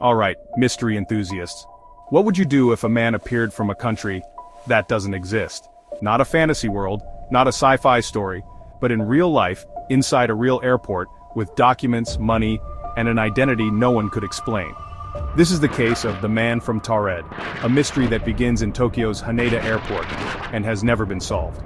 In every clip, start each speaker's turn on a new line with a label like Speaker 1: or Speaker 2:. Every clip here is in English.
Speaker 1: Alright, mystery enthusiasts. What would you do if a man appeared from a country that doesn't exist? Not a fantasy world, not a sci-fi story, but in real life, inside a real airport, with documents, money, and an identity no one could explain. This is the case of the man from Taured, a mystery that begins in Tokyo's Haneda airport, and has never been solved.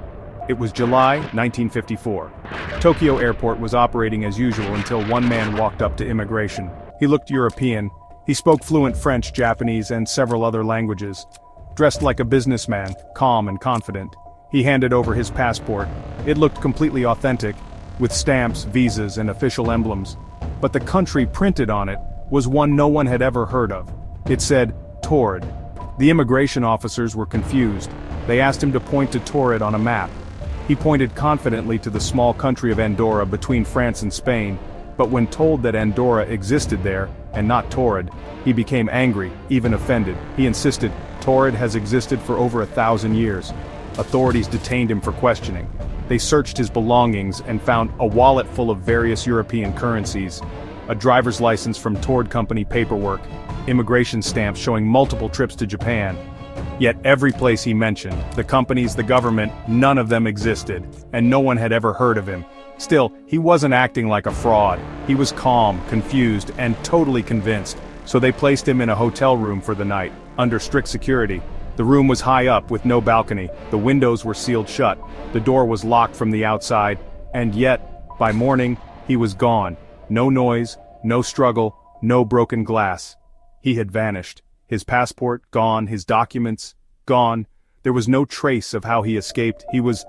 Speaker 1: It was July 1954. Tokyo airport was operating as usual until one man walked up to immigration. He looked European. He spoke fluent French, Japanese, and several other languages. Dressed like a businessman, calm and confident, he handed over his passport. It looked completely authentic, with stamps, visas, and official emblems. But the country printed on it was one no one had ever heard of. It said, Taured. The immigration officers were confused. They asked him to point to Taured on a map. He pointed confidently to the small country of Andorra between France and Spain, but when told that Andorra existed there, and not Taured, he became angry, even offended. He insisted, Taured has existed for over 1,000 years. Authorities detained him for questioning. They searched his belongings and found a wallet full of various European currencies, a driver's license from Taured company paperwork, immigration stamps showing multiple trips to Japan. Yet every place he mentioned, the companies, the government, none of them existed, and no one had ever heard of him. Still, he wasn't acting like a fraud. He was calm, confused, and totally convinced, so they placed him in a hotel room for the night, under strict security. The room was high up with no balcony, the windows were sealed shut, the door was locked from the outside, and yet, by morning, he was gone. No noise, no struggle, no broken glass. He had vanished. His passport gone, his documents gone. There was no trace of how he escaped. He was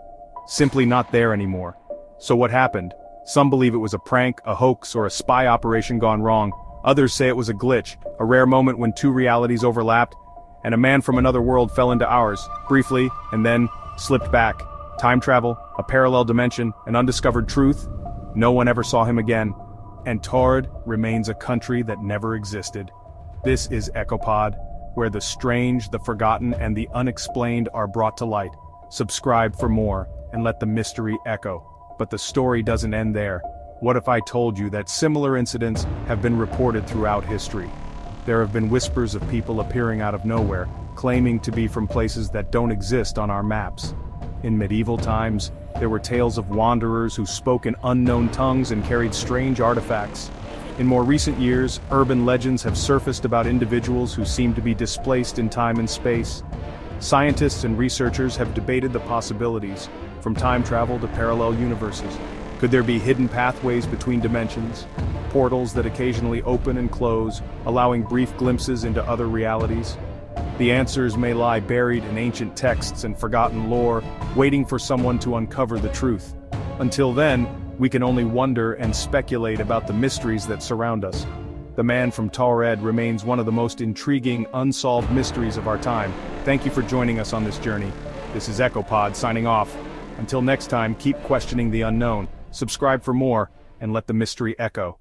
Speaker 1: simply not there anymore. So what happened? Some believe it was a prank, a hoax, or a spy operation gone wrong. Others say it was a glitch, a rare moment when two realities overlapped, and a man from another world fell into ours, briefly, and then slipped back. Time travel, a parallel dimension, an undiscovered truth. No one ever saw him again. And Taured remains a country that never existed. This is EchoPod, where the strange, the forgotten, and the unexplained are brought to light. Subscribe for more, and let the mystery echo. But the story doesn't end there. What if I told you that similar incidents have been reported throughout history? There have been whispers of people appearing out of nowhere, claiming to be from places that don't exist on our maps. In medieval times, there were tales of wanderers who spoke in unknown tongues and carried strange artifacts. In more recent years, urban legends have surfaced about individuals who seem to be displaced in time and space. Scientists and researchers have debated the possibilities, from time travel to parallel universes. Could there be hidden pathways between dimensions? Portals that occasionally open and close, allowing brief glimpses into other realities? The answers may lie buried in ancient texts and forgotten lore, waiting for someone to uncover the truth. Until then, we can only wonder and speculate about the mysteries that surround us. The man from Taured remains one of the most intriguing, unsolved mysteries of our time. Thank you for joining us on this journey. This is EchoPod signing off. Until next time, keep questioning the unknown, subscribe for more, and let the mystery echo.